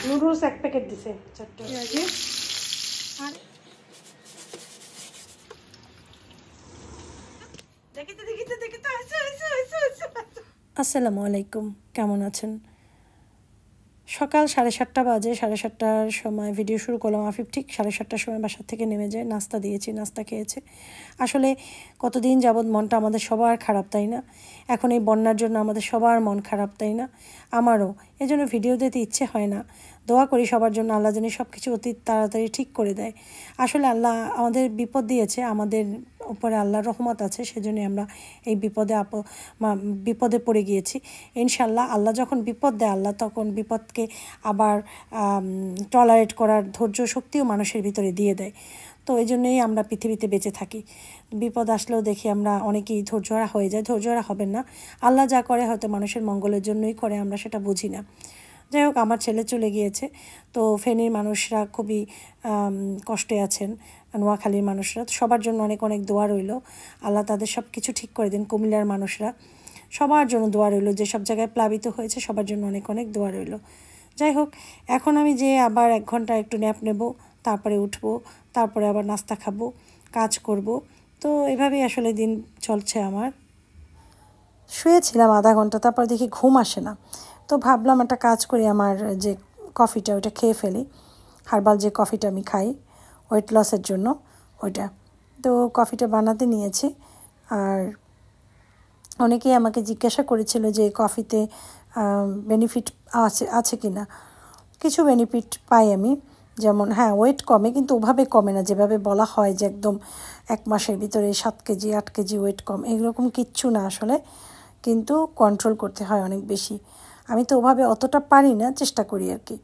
Noodles 1 packet দিছে 4টা আর দেখিতে আসসালামু আলাইকুম, কেমন আছেন? সকাল 7:30 বাজে। 7:30টার সময় ভিডিও শুরু করলাম। আফিফ ঠিক 7:30টার সময় বাসা থেকে নেমে যায়, নাস্তা দিয়েছি, নাস্তা খেয়েছে। আসলে কতদিন যাবৎ মনটা আমাদের সবার খারাপ, তাই না? এখন এই বন্যার জন্য আমাদের সবার মন খারাপ, তাই না? আমারও। এই জন্য ভিডিও দিতে ইচ্ছে হয় না। দোয়া করি সবার জন্য, আল্লাহ যেন সব কিছু অতি তাড়াতাড়ি ঠিক করে দেয়। আসলে আল্লাহ আমাদের বিপদ দিয়েছে, আমাদের উপরে আল্লাহর রহমত আছে, সেজন্য আমরা এই বিপদে পড়ে গিয়েছি। ইনশাল্লাহ আল্লাহ যখন বিপদ দেয়, আল্লাহ তখন বিপদকে আবার টলারেট করার ধৈর্য শক্তিও মানুষের ভিতরে দিয়ে দেয়। তো এই জন্যই আমরা পৃথিবীতে বেঁচে থাকি। বিপদ আসলেও দেখি আমরা অনেকেই ধৈর্যহারা হয়ে যায়। ধৈর্যহারা হবেন না। আল্লাহ যা করে হয়তো মানুষের মঙ্গলের জন্যই করে, আমরা সেটা বুঝি না। যাই হোক, আমার ছেলে চলে গিয়েছে। তো ফেনীর মানুষরা খুবই কষ্টে আছেন, নোয়াখালীর মানুষরা। সবার জন্য অনেক অনেক দোয়া রইল, আল্লাহ তাদের সব কিছু ঠিক করে দিন। কুমিল্লার মানুষরা সবার জন্য দোয়া রইল, যে সব জায়গায় প্লাবিত হয়েছে সবার জন্য অনেক অনেক দোয়া রইল। যাই হোক, এখন আমি যে আবার 1 ঘন্টা একটু ন্যাপ নেব, তারপরে উঠবো, তারপরে আবার নাস্তা খাবো, কাজ করব। তো এভাবেই আসলে দিন চলছে আমার। শুয়েছিলাম আধা ঘন্টা, তারপর দেখি ঘুম আসে না। তো ভাবলাম একটা কাজ করি, আমার যে কফিটা ওইটা খেয়ে ফেলি। হার্বাল যে কফিটা আমি খাই ওয়েট লসের জন্য, ওইটা। তো কফিটা বানাতে নিয়েছি। আর অনেকেই আমাকে জিজ্ঞাসা করেছিল যে কফিতে বেনিফিট আছে কি না। কিছু বেনিফিট পাই আমি, যেমন হ্যাঁ, ওয়েট কমে, কিন্তু ওভাবে কমে না যেভাবে বলা হয় যে একদম 1 মাসের ভিতরে 7 কেজি 8 কেজি ওয়েট কম, এরকম কিচ্ছু না আসলে। কিন্তু কন্ট্রোল করতে হয় অনেক বেশি। আমি তো ওভাবে অতটা পারি না, চেষ্টা করি আর কি।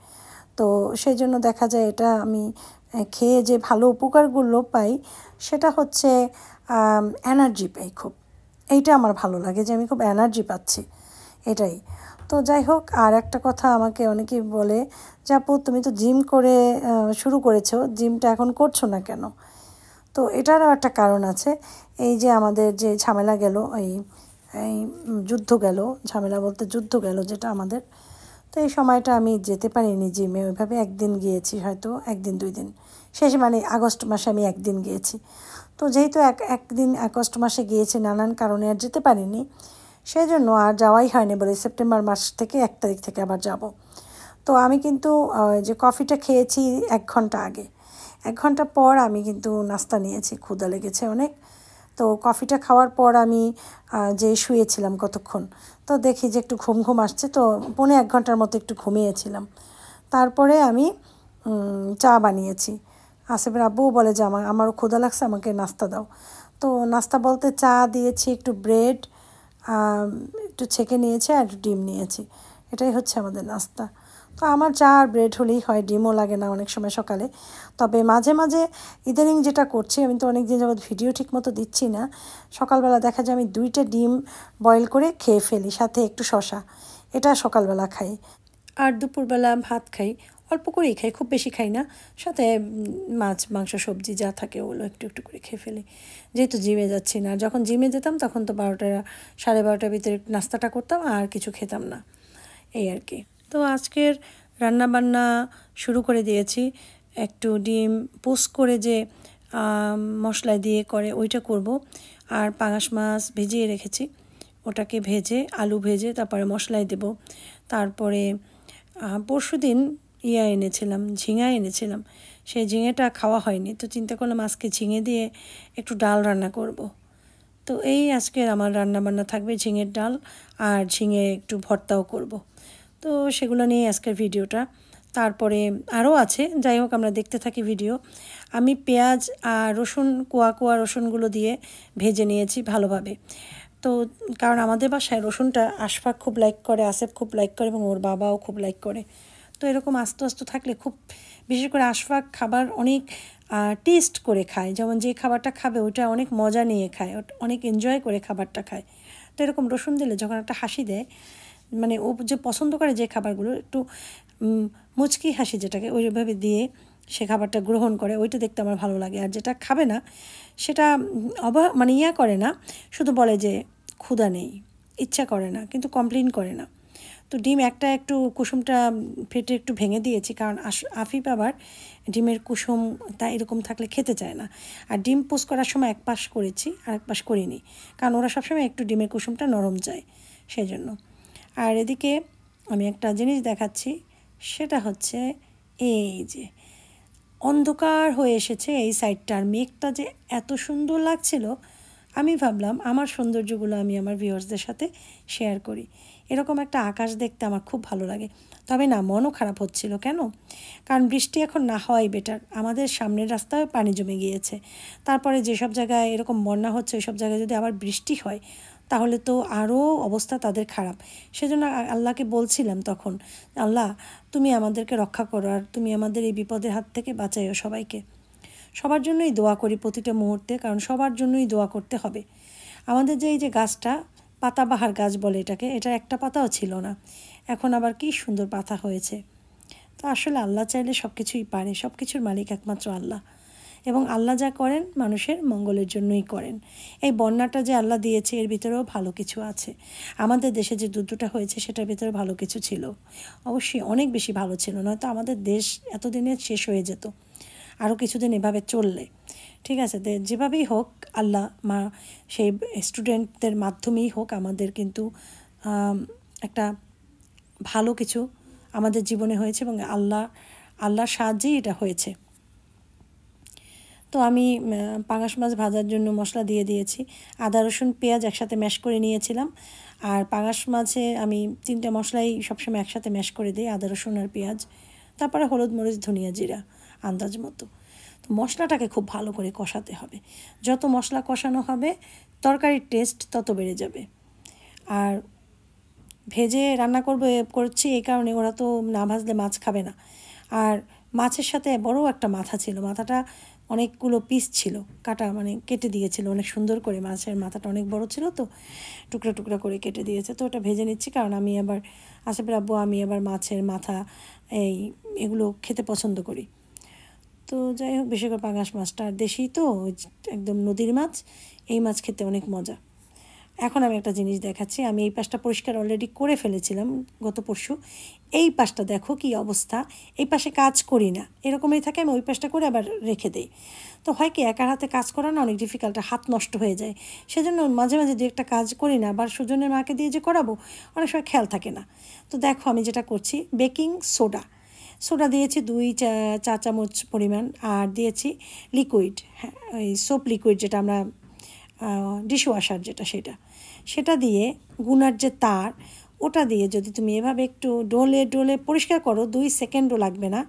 তো সেই জন্য দেখা যায় এটা আমি খেয়ে যে ভালো উপকারগুলো পাই, সেটা হচ্ছে এনার্জি পাই খুব। এইটা আমার ভালো লাগে যে আমি খুব এনার্জি পাচ্ছি, এটাই। তো যাই হোক, আর একটা কথা আমাকে অনেকেই বলে যে আপু তুমি তো জিম করে শুরু করেছো, জিমটা এখন করছো না কেন? তো এটারও একটা কারণ আছে। এই যে আমাদের যে ঝামেলা গেল, এই যুদ্ধ গেল, ঝামেলা বলতে যুদ্ধ গেল যেটা আমাদের, তো এই সময়টা আমি যেতে পারিনি জিমে ওইভাবে। 1 দিন গিয়েছি, হয়তো 1 দিন 2 দিন শেষে, মানে আগস্ট মাসে আমি 1 দিন গিয়েছি। তো যেহেতু একদিন আগস্ট মাসে গিয়েছি, নানান কারণে আর যেতে পারিনি, সেই জন্য আর যাওয়াই হয়নি। বলে সেপ্টেম্বর মাস থেকে 1 তারিখ থেকে আবার যাব। তো আমি কিন্তু যে কফিটা খেয়েছি 1 ঘন্টা আগে, 1 ঘন্টা পর আমি কিন্তু নাস্তা নিয়েছি, ক্ষুধা লেগেছে অনেক। তো কফিটা খাওয়ার পর আমি যে শুয়েছিলাম কতক্ষণ, তো দেখি যে একটু ঘুম ঘুম আসছে, তো 1.5 ঘন্টার মতো একটু ঘুমিয়েছিলাম। তারপরে আমি চা বানিয়েছি। আসিফের আব্বুও বলে যে আমারও ক্ষুধা লাগছে, আমাকে নাস্তা দাও। তো নাস্তা বলতে চা দিয়েছি, একটু ব্রেড একটু ছেঁকে নিয়েছি, আর একটু ডিম নিয়েছি। এটাই হচ্ছে আমাদের নাস্তা। তো আমার চা আর ব্রেড হলেই হয়, ডিমও লাগে না অনেক সময় সকালে। তবে মাঝে মাঝে ইদানিং যেটা করছি, আমি তো অনেক দিন যাবৎ ভিডিও ঠিক মতো দিচ্ছি না, সকালবেলা দেখা যায় আমি 2টা ডিম বয়েল করে খেয়ে ফেলি, সাথে একটু শসা। এটা সকালবেলা খাই। আর দুপুরবেলা ভাত খাই, অল্প করেই খাই, খুব বেশি খাই না। সাথে মাছ মাংস সবজি যা থাকে ওগুলো একটু একটু করে খেয়ে ফেলি, যেহেতু জিমে যাচ্ছি না। যখন জিমে যেতাম তখন তো 12টা 12:30টার ভিতরে নাস্তাটা করতাম আর কিছু খেতাম না, এই আর কি। তো আজকের রান্নাবান্না শুরু করে দিয়েছি। একটু ডিম পোস্ট করে যে মশলা দিয়ে করে ওইটা করব। আর পাঙাশ মাছ ভেজিয়ে রেখেছি, ওটাকে ভেজে আলু ভেজে তারপরে মশলায় দেব। তারপরে পরশুদিন এনেছিলাম, ঝিঙা এনেছিলাম, সেই ঝিঙেটা খাওয়া হয়নি, তো চিন্তা করলাম আজকে ঝিঙে দিয়ে একটু ডাল রান্না করব। তো এই আজকের আমার রান্নাবান্না থাকবে, ঝিঙের ডাল আর ঝিঙে একটু ভর্তাও করব। তো সেগুলো নিয়ে আজকের ভিডিওটা। তারপরে আরও আছে, যাই হোক আমরা দেখতে থাকি ভিডিও। আমি পেঁয়াজ আর রসুন, কোয়া কোয়া রসুনগুলো দিয়ে ভেজে নিয়েছি ভালোভাবে। তো কারণ আমাদের বাসায় রসুনটা আশফাক খুব লাইক করে, আসেফ খুব লাইক করে, এবং ওর বাবাও খুব লাইক করে। তো এরকম আস্তে আস্তে থাকলে খুব, বিশেষ করে আশফাক খাবার অনেক টেস্ট করে খায়, যেমন যে খাবারটা খাবে ওইটা অনেক মজা নিয়ে খায়, অনেক এনজয় করে খাবারটা খায়। তো এরকম রসুন দিলে যখন একটা হাসি দেয়, মানে ও যে পছন্দ করে যে খাবারগুলো একটু মুচকি হাসি যেটাকে, ওইভাবে দিয়ে সে খাবারটা গ্রহণ করে, ওইটা দেখতে আমার ভালো লাগে। আর যেটা খাবে না সেটা মানে করে না, শুধু বলে যে ক্ষুধা নেই, ইচ্ছা করে না, কিন্তু কমপ্লেন করে না। তো ডিম একটা একটু কুসুমটা ফেটে একটু ভেঙে দিয়েছি, কারণ আফিফ আবার ডিমের কুসুম তা এরকম থাকলে খেতে চায় না। আর ডিম পোস্ট করার সময় এক পাশ করেছি আর এক পাশ করিনি, কারণ ওরা সবসময় একটু ডিমের কুসুমটা নরম চায় সেই জন্য। আর এদিকে আমি একটা জিনিস দেখাচ্ছি, সেটা হচ্ছে এই যে অন্ধকার হয়ে এসেছে এই সাইডটার, মেঘটা যে এত সুন্দর লাগছিল, আমি ভাবলাম আমার সৌন্দর্যগুলো আমি আমার ভিউয়ার্সদের সাথে শেয়ার করি। এরকম একটা আকাশ দেখতে আমার খুব ভালো লাগে। তবে না, মনও খারাপ হচ্ছিল। কেন? কারণ বৃষ্টি এখন না হওয়াই বেটার। আমাদের সামনের রাস্তায় পানি জমে গিয়েছে, তারপরে যেসব জায়গায় এরকম বন্যা হচ্ছে ওইসব জায়গায় যদি আবার বৃষ্টি হয় তাহলে তো আরও অবস্থা তাদের খারাপ। সেজন্য আল্লাহকে বলছিলাম তখন, আল্লাহ তুমি আমাদেরকে রক্ষা করো, আর তুমি আমাদের এই বিপদের হাত থেকে বাঁচাইও সবাইকে। সবার জন্যই দোয়া করি প্রতিটা মুহূর্তে, কারণ সবার জন্যই দোয়া করতে হবে। আমাদের যে এই যে গাছটা, পাতাবাহার গাছ বলে এটাকে, এটার একটা পাতাও ছিল না, এখন আবার কি সুন্দর পাতা হয়েছে। তো আসলে আল্লাহ চাইলে সব কিছুই পারে, সব কিছুর মালিক একমাত্র আল্লাহ, এবং আল্লাহ যা করেন মানুষের মঙ্গলের জন্যই করেন। এই বন্যাটা যে আল্লাহ দিয়েছে এর ভিতরেও ভালো কিছু আছে। আমাদের দেশে যে যুদ্ধটা হয়েছে সেটার ভিতরে ভালো কিছু ছিল, অবশ্যই অনেক বেশি ভালো ছিল, নয়তো আমাদের দেশ এতদিনে শেষ হয়ে যেত আরও কিছুদিন এভাবে চললে। ঠিক আছে, যেভাবেই হোক আল্লাহ সেই স্টুডেন্টদের মাধ্যমেই হোক আমাদের কিন্তু একটা ভালো কিছু আমাদের জীবনে হয়েছে, এবং আল্লাহর সাহায্যেই এটা হয়েছে। তো আমি পাঙাশ মাছ ভাজার জন্য মশলা দিয়ে দিয়েছি, আদা রসুন পেঁয়াজ একসাথে ম্যাশ করে নিয়েছিলাম। আর পাঙাশ মাছে আমি 3টে মশলাই সবসময় একসাথে ম্যাশ করে দিই, আদা রসুন আর পেঁয়াজ, তারপরে হলুদ মরিচ ধনিয়া জিরা আন্দাজ মতো। তো মশলাটাকে খুব ভালো করে কষাতে হবে, যত মশলা কষানো হবে তরকারির টেস্ট তত বেড়ে যাবে। আর ভেজে রান্না করছি এই কারণে, ওরা তো না ভাজলে মাছ খাবে না। আর মাছের সাথে বড় একটা মাথা ছিল, মাথাটা অনেকগুলো পিস ছিল, কাটা মানে কেটে দিয়েছিল অনেক সুন্দর করে, মাছের মাথাটা অনেক বড় ছিল তো টুকরা টুকরা করে কেটে দিয়েছে। তো ওটা ভেজে নিচ্ছি, কারণ আমি আবার আশাপের আব্বু আমি আবার মাছের মাথা এগুলো খেতে পছন্দ করি। তো যাই হোক, বেশি করে পাঙাশ মাছটা দেশি তো একদম নদীর মাছ, এই মাছ খেতে অনেক মজা। এখন আমি একটা জিনিস দেখাচ্ছি, আমি এই পাশটা পরিষ্কার অলরেডি করে ফেলেছিলাম গত পরশু। এই পাশটা দেখো কি অবস্থা, এই পাশে কাজ করি না, এরকমই থাকে, আমি ওই পাশটা করে আবার রেখে দিই। তো হয় কি, একার হাতে কাজ করা না অনেক ডিফিকাল্ট, হাত নষ্ট হয়ে যায়, সেজন্য মাঝে মাঝে দু একটা কাজ করি না, আবার সুজনের মাকে দিয়ে যে করাবো অনেক সময় খেয়াল থাকে না। তো দেখো আমি যেটা করছি, বেকিং সোডা দিয়েছি 2 চা চামচ পরিমাণ, আর দিয়েছি লিকুইড, হ্যাঁ ওই সোপ লিকুইড যেটা আমরা ডিশওয়াশার যেটা, সেটা দিয়ে গুনার যে তার ওটা দিয়ে যদি তুমি এভাবে একটু ডোলে ডোলে পরিষ্কার করো, 2 সেকেন্ডও লাগবে না,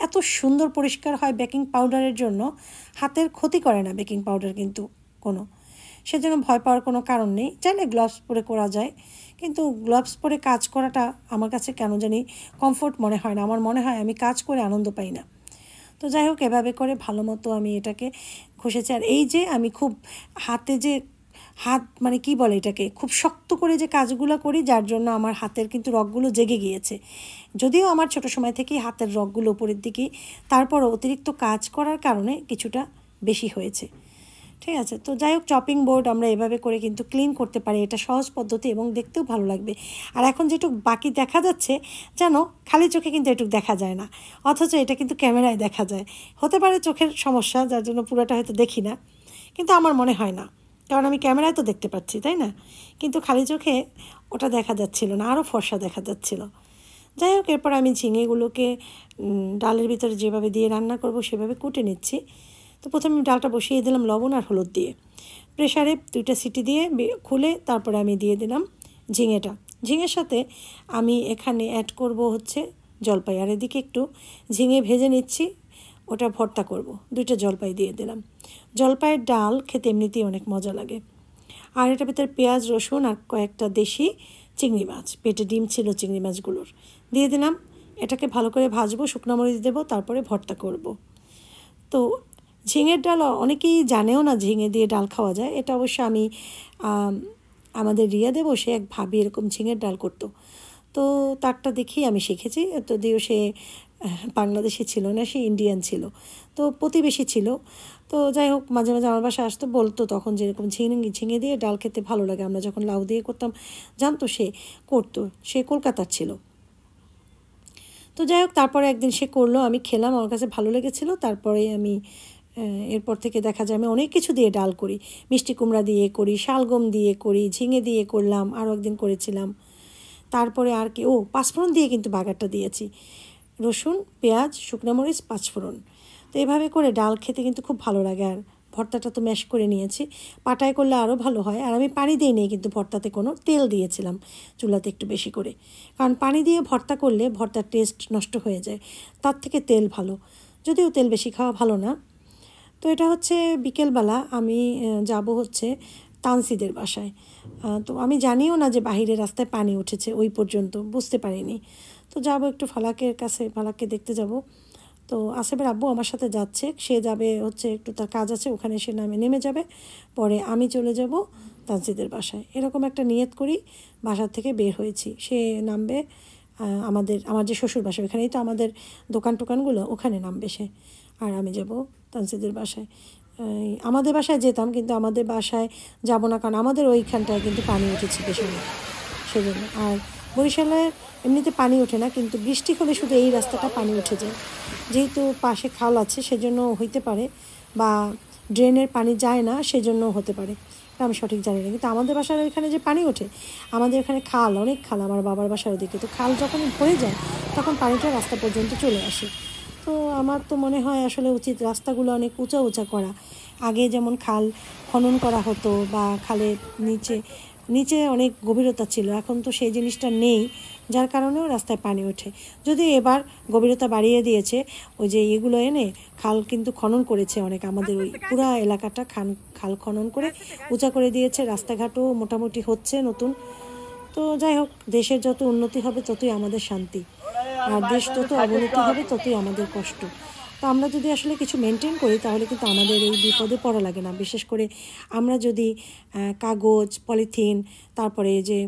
এত সুন্দর পরিষ্কার হয়। বেকিং পাউডারের জন্য হাতের ক্ষতি করে না বেকিং পাউডার কিন্তু কোনো, সেজন্য ভয় পাওয়ার কোনো কারণ নেই। চাইলে গ্লাভস পরে করা যায়, কিন্তু গ্লাভস পরে কাজ করাটা আমার কাছে কেন জানি কমফোর্ট মনে হয় না, আমার মনে হয় আমি কাজ করে আনন্দ পাই না। তো যাই হোক, এভাবে করে ভালো মতো আমি এটাকে ঘষেছি। আর এই যে আমি খুব হাত মানে কি বলে এটাকে, খুব শক্ত করে যে কাজগুলো করি, যার জন্য আমার হাতের কিন্তু রগগুলো জেগে গিয়েছে, যদিও আমার ছোট সময় থেকেই হাতের রগগুলো উপরের দিকে, তারপর অতিরিক্ত কাজ করার কারণে কিছুটা বেশি হয়েছে। ঠিক আছে, তো যাই হোক, চপিং বোর্ড আমরা এভাবে করে কিন্তু ক্লিন করতে পারি, এটা সহজ পদ্ধতি এবং দেখতেও ভালো লাগবে। আর এখন যেটুকু বাকি দেখা যাচ্ছে যেন খালি চোখে কিন্তু এটুকু দেখা যায় না, অথচ এটা কিন্তু ক্যামেরায় দেখা যায়। হতে পারে চোখের সমস্যা, যার জন্য পুরোটা হয়তো দেখি না, কিন্তু আমার মনে হয় না, কারণ আমি ক্যামেরায় তো দেখতে পাচ্ছি, তাই না? কিন্তু খালি চোখে ওটা দেখা যাচ্ছিল না, আরও ফর্সা দেখা যাচ্ছিল। যাই হোক, এরপর আমি ঝিঙেগুলোকে ডালের ভিতরে যেভাবে দিয়ে রান্না করব সেভাবে কুটে নিচ্ছি। তো প্রথমে ডালটা বসিয়ে দিলাম লবণ আর হলুদ দিয়ে, প্রেশারে 2টা সিটি দিয়ে খুলে তারপরে আমি দিয়ে দিলাম ঝিঙের সাথে আমি এখানে অ্যাড করব হচ্ছে জলপাই। আর এদিকে একটু ঝিঙে ভেজে নিচ্ছি, ওটা ভর্তা করব, 2টা জলপাই দিয়ে দিলাম। জলপাইয়ের ডাল খেতে এমনিতেই অনেক মজা লাগে। আর এটার ভিতরে পেঁয়াজ রসুন আর কয়েকটা দেশি চিংড়ি মাছ, পেটে ডিম ছিল চিংড়ি মাছগুলোর, দিয়ে দিলাম। এটাকে ভালো করে ভাজবো, শুকনো মরিচ দেবো, তারপরে ভর্তা করব। তো ঝিঙের ডাল অনেকেই জানেও না ঝিঙে দিয়ে ডাল খাওয়া যায়, এটা অবশ্য আমি আমাদের রিয়া দেবো, সে এক ভাবি এরকম ঝিঙের ডাল করতো। তো তারটা দেখেই আমি শিখেছি। যদিও সে বাংলাদেশি ছিল না, সে ইন্ডিয়ান ছিল, তো প্রতিবেশী ছিল। তো যাই হোক, মাঝে মাঝে আমার বাসায় আসতো, বলতো তখন যেরকম ঝিঙে দিয়ে ডাল খেতে ভালো লাগে, আমরা যখন লাউ দিয়ে করতাম জানতো, সে করতো, সে কলকাতার ছিল। তো যাই হোক, তারপরে একদিন সে করলো, আমি খেলাম, আমার কাছে ভালো লেগেছিলো। তারপরে আমি এরপর থেকে দেখা যায় আমি অনেক কিছু দিয়ে ডাল করি, মিষ্টি কুমড়া দিয়ে করি, শালগম দিয়ে করি, ঝিঙে দিয়ে করলাম, আরও একদিন করেছিলাম। তারপরে আর কি, পাঁচফোড়ন দিয়ে কিন্তু বাগারটা দিয়েছি, রসুন, পেঁয়াজ, শুকনো মরিচ, পাঁচফোড়ন। তো এভাবে করে ডাল খেতে কিন্তু খুব ভালো লাগে। আর ভর্তাটা তো ম্যাশ করে নিয়েছি, পাটায় করলে আরও ভালো হয়। আর আমি পানি দিই নেই কিন্তু ভর্তাতে, কোনো তেল দিয়েছিলাম চুলাতে একটু বেশি করে, কারণ পানি দিয়ে ভর্তা করলে ভর্তার টেস্ট নষ্ট হয়ে যায়, তার থেকে তেল ভালো, যদিও তেল বেশি খাওয়া ভালো না। তো এটা হচ্ছে বিকেলবেলা, আমি যাব হচ্ছে তানসিদের বাসায়। তো আমি জানিও না যে বাহিরে রাস্তায় পানি উঠেছে, ওই পর্যন্ত বুঝতে পারিনি। তো যাব একটু ফালাকের কাছে, ফালাককে দেখতে যাব। তো আসিফের আব্বু আমার সাথে যাচ্ছে, সে যাবে হচ্ছে, একটু তার কাজ আছে ওখানে, সে নেমে যাবে, পরে আমি চলে যাব তানসিদের বাসায়। এরকম একটা নিয়ত করি বাসার থেকে বের হয়েছি। সে নামবে আমার যে শ্বশুর বাসা, ওখানেই তো আমাদের টোকানগুলো, ওখানে নামবে সে, আর আমি যাব তানসিদের বাসায়। আমাদের বাসায় যেতাম, কিন্তু আমাদের বাসায় যাব না, কারণ আমাদের ওইখানটায় কিন্তু পানি উঠেছে বেশি, সেজন্য। আর বরিশালে এমনিতে পানি ওঠে না, কিন্তু বৃষ্টি হলে শুধু এই রাস্তাটা পানি উঠে যায়, যেহেতু পাশে খাল আছে সেজন্য হইতে পারে, বা ড্রেনের পানি যায় না সেজন্য হতে পারে, আমি সঠিক জানি না। কিন্তু আমাদের বাসার ওইখানে যে পানি ওঠে, আমাদের এখানে খাল, অনেক খাল আমার বাবার বাসার ওদিকে, তো খাল যখন ভরে যায় তখন পানিটা রাস্তা পর্যন্ত চলে আসে। তো আমার তো মনে হয় আসলে উচিত রাস্তাগুলো অনেক উঁচা করা। আগে যেমন খাল খনন করা হতো, বা খালের নিচে অনেক গভীরতা ছিল, এখন তো সেই জিনিসটা নেই, যার কারণেও রাস্তায় পানি ওঠে। যদি এবার গভীরতা বাড়িয়ে দিয়েছে, ওই যে এগুলো এনে খাল কিন্তু খনন করেছে অনেক, আমাদের ওই পুরা এলাকাটা খাল খনন করে উঁচা করে দিয়েছে, রাস্তাঘাটও মোটামুটি হচ্ছে নতুন। তো যাই হোক, দেশের যত উন্নতি হবে ততই আমাদের শান্তি, আর দেশ যত অবনতি হবে ততই আমাদের কষ্ট। তো আমরা যদি আসলে কিছু মেনটেন করি তাহলে কিন্তু আমাদের এই বিপদে পড়া লাগে না। বিশেষ করে আমরা যদি কাগজ, পলিথিন, তারপরে যে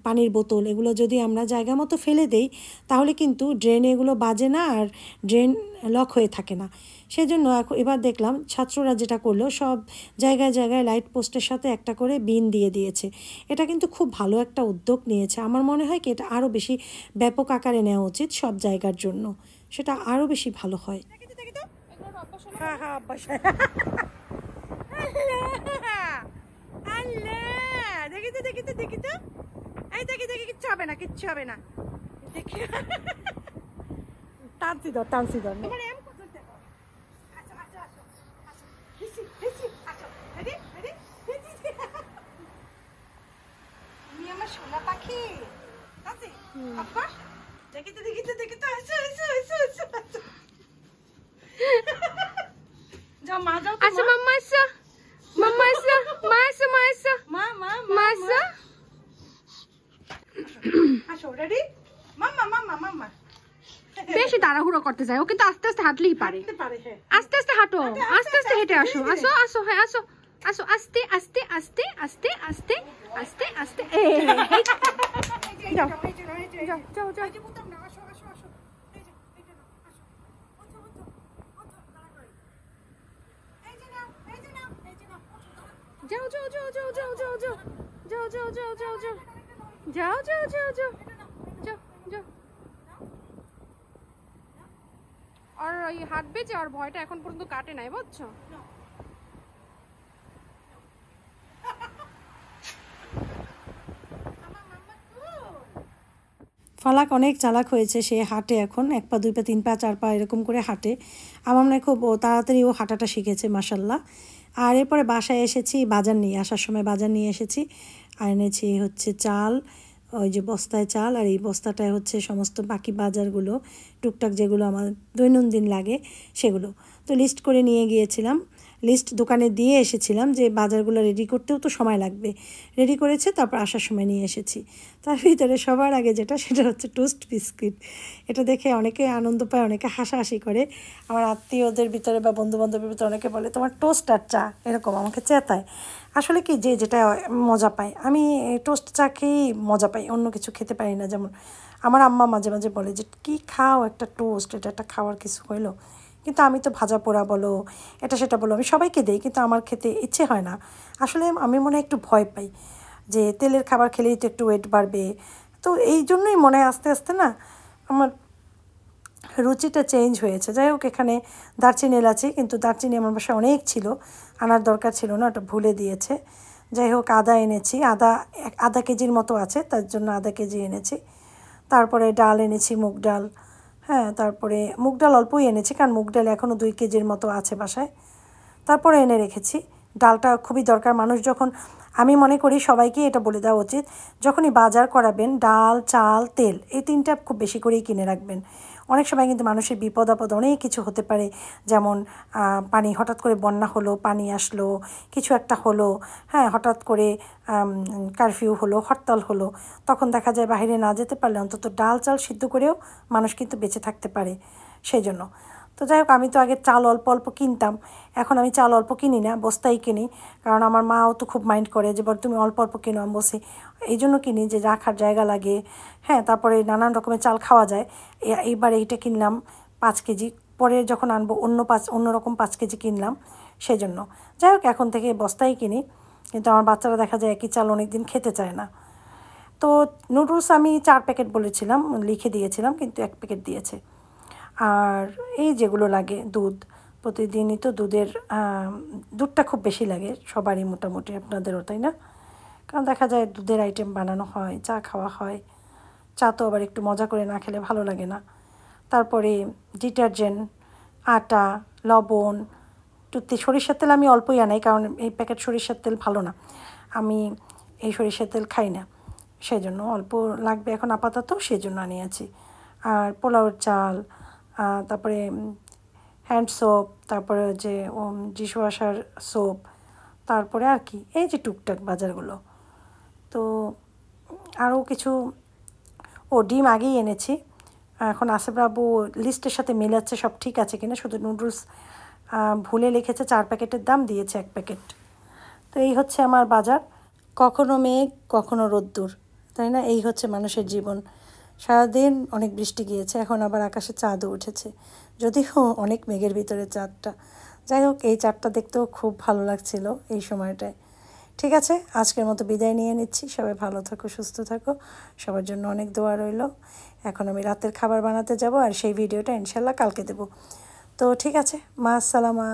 পানির বোতল, এগুলো যদি আমরা জায়গা মতো ফেলে দেই তাহলে কিন্তু ড্রেনে এগুলো বাজে না, আর ড্রেন লক হয়ে থাকে না। সেই জন্য এবার দেখলাম ছাত্ররা যেটা করলো, সব জায়গায় লাইট পোস্টের সাথে একটা করে বিন দিয়ে দিয়েছে। এটা কিন্তু খুব ভালো একটা উদ্যোগ নিয়েছে। আমার মনে হয় কি এটা আরও বেশি ব্যাপক আকারে নেওয়া উচিত সব জায়গার জন্য, সেটা আরও বেশি ভালো হয়। হ্যাঁ হ্যাঁ, অভ্যাস। দেখি তো এই দেখি কিচ্ছু হবে না দেখি। টানছি ধর আমার সোনা পাখি। দেখি তো যাও মা, যাও আসো মাম্মা, আসো মাম্মা। আসো, রেডি? মাম্মা। বেশি তাড়াহুড়ো করতে যায়, ও কিন্তু আস্তে আস্তে হাঁটলেই পারে। আস্তে আস্তে হাঁটো, আস্তে আস্তে হেঁটে আসো। হ্যাঁ আসো, আস্তে আস্তে। যাও। আর ওই হাঁটবে যে, আর ভয়টা এখন পর্যন্ত কাটে নাই, বুঝছো? ফালাক অনেক চালাক হয়েছে, সে হাঁটে এখন 1 পা 2 পা 3 পা 4 পা এরকম করে হাঁটে। আমার মনে হয় খুব তাড়াতাড়ি ও হাঁটাটা শিখেছে, মাশাল্লাহ। আর এরপরে বাসায় এসেছি, বাজার নিয়ে আসার সময় বাজার নিয়ে এসেছি, আর এনেছি হচ্ছে চাল, ওই যে বস্তায় চাল, আর এই বস্তাটায় হচ্ছে সমস্ত বাকি বাজারগুলো, টুকটাক যেগুলো আমার দৈনন্দিন লাগে সেগুলো। তো লিস্ট করে নিয়ে গিয়েছিলাম, লিস্ট দোকানে দিয়ে এসেছিলাম যে বাজারগুলো রেডি করতেও তো সময় লাগবে। রেডি করেছে, তারপর আসার সময় নিয়ে এসেছি। তার ভিতরে সবার আগে যেটা, সেটা হচ্ছে টোস্ট বিস্কিট। এটা দেখে অনেকে আনন্দ পায়, অনেকে হাসাহাসি করে। আমার আত্মীয়দের ভিতরে বা বন্ধুবান্ধবের ভিতরে অনেকে বলে তোমার টোস্ট আর চা, এরকম আমাকে চেতায়। আসলে কি, যে যেটা মজা পায়, আমি টোস্ট চা খেয়েই মজা পাই, অন্য কিছু খেতে পারি না। যেমন আমার আম্মা মাঝে মাঝে বলে যে কী খাও, একটা টোস্ট, এটা একটা খাওয়ার কিছু হইলো? কিন্তু আমি তো ভাজা পোড়া বলো, এটা সেটা বলো, আমি সবাইকে দিই, কিন্তু আমার খেতে ইচ্ছে হয় না। আসলে আমি মনে হয় একটু ভয় পাই যে তেলের খাবার খেলেই তো একটু ওয়েট বাড়বে। তো এই জন্যই মনে হয় আস্তে আস্তে না আমার রুচিটা চেঞ্জ হয়েছে। যাই হোক, এখানে দারচিনি এলাচি, কিন্তু দারচিনি আমার বাসায় অনেক ছিল, আনার দরকার ছিল না, ওটা ভুলে দিয়েছে। যাই হোক, আদা এনেছি, আধা কেজির মতো আছে, তার জন্য আধা কেজি এনেছি। তারপরে ডাল এনেছি, মুগ ডাল। হ্যাঁ, তারপরে মুগ ডাল অল্পই এনেছি, কারণ মুগ ডাল এখনও 2 কেজির মতো আছে বাসায়। তারপরে এনে রেখেছি। ডালটা খুবই দরকার। মানুষ যখন, আমি মনে করি সবাইকে এটা বলে দেওয়া উচিত, যখনই বাজার করাবেন ডাল, চাল, তেল, এই 3টা খুব বেশি করেই কিনে রাখবেন। অনেক সময় কিন্তু মানুষের বিপদ আপদ অনেক কিছু হতে পারে, যেমন পানি, হঠাৎ করে বন্যা হলো, পানি আসলো, কিছু একটা হলো, হ্যাঁ, হঠাৎ করে কারফিউ হলো, হরতাল হলো, তখন দেখা যায় বাইরে না যেতে পারলে অন্তত ডাল চাল সিদ্ধ করেও মানুষ কিন্তু বেঁচে থাকতে পারে। সেই জন্য তো যাই হোক, আমি তো আগে চাল অল্প অল্প কিনতাম, এখন আমি চাল অল্প কিনি না, বস্তাই কিনি। কারণ আমার মাও তো খুব মাইন্ড করে যে বল তুমি অল্প অল্প কিনো, আমি বসি এই জন্য কিনি যে রাখার জায়গা লাগে। হ্যাঁ, তারপরে নানান রকমের চাল খাওয়া যায়। এইবার এইটা কিনলাম 5 কেজি, পরে যখন আনবো অন্যরকম 5 কেজি কিনলাম, সেই জন্য। যাই হোক, এখন থেকে বস্তাই কিনি, কিন্তু আমার বাচ্চারা দেখা যায় একই চাল অনেক দিন খেতে চায় না। তো নুডলস আমি 4 প্যাকেট বলেছিলাম, লিখে দিয়েছিলাম, কিন্তু 1 প্যাকেট দিয়েছে। আর এই যেগুলো লাগে, দুধ, প্রতিদিনই তো দুধটা খুব বেশি লাগে সবারই মোটামুটি, আপনাদেরও তাই না? কারণ দেখা যায় দুধের আইটেম বানানো হয়, চা খাওয়া হয়। চা তো আবার একটু মজা করে না খেলে ভালো লাগে না। তারপরে ডিটারজেন্ট, আটা, লবণ, সরিষার তেল আমি অল্পই আনাই, কারণ এই প্যাকেট সরিষার তেল ভালো না, আমি এই সরিষার তেল খাই না, সেই জন্য অল্প লাগবে এখন আপাতত, সেই জন্য আনিয়েছি। আর পোলাওয়ের চাল, তারপরে হ্যান্ড সোপ, তারপরে যে ডিশওয়াশার সোপ, তারপরে আর কি, এই যে টুকটাক বাজারগুলো। তো আরও কিছু, ডিম আগেই এনেছি। এখন আসিফ বাবু লিস্টের সাথে মেলাচ্ছে সব ঠিক আছে কিনা, শুধু নুডলস ভুলে লিখেছে 4 প্যাকেটের দাম, দিয়েছে 1 প্যাকেট। তো এই হচ্ছে আমার বাজার, কখনো মেঘ কখনো রোদ্দুর, তাই না? এই হচ্ছে মানুষের জীবন। সারাদিন অনেক বৃষ্টি গিয়েছে, এখন আবার আকাশে চাঁদও উঠেছে, যদিও অনেক মেঘের ভিতরে চাঁদটা। যাই হোক, এই চাঁদটা দেখতেও খুব ভালো লাগছিল এই সময়টায়। ঠিক আছে, আজকের মতো বিদায় নিয়ে নিচ্ছি। সবাই ভালো থাকো, সুস্থ থাকো, সবার জন্য অনেক দোয়া রইল। এখন আমি রাতের খাবার বানাতে যাব, আর সেই ভিডিওটা ইনশাল্লাহ কালকে দেব। তো ঠিক আছে, মা আসসালামা।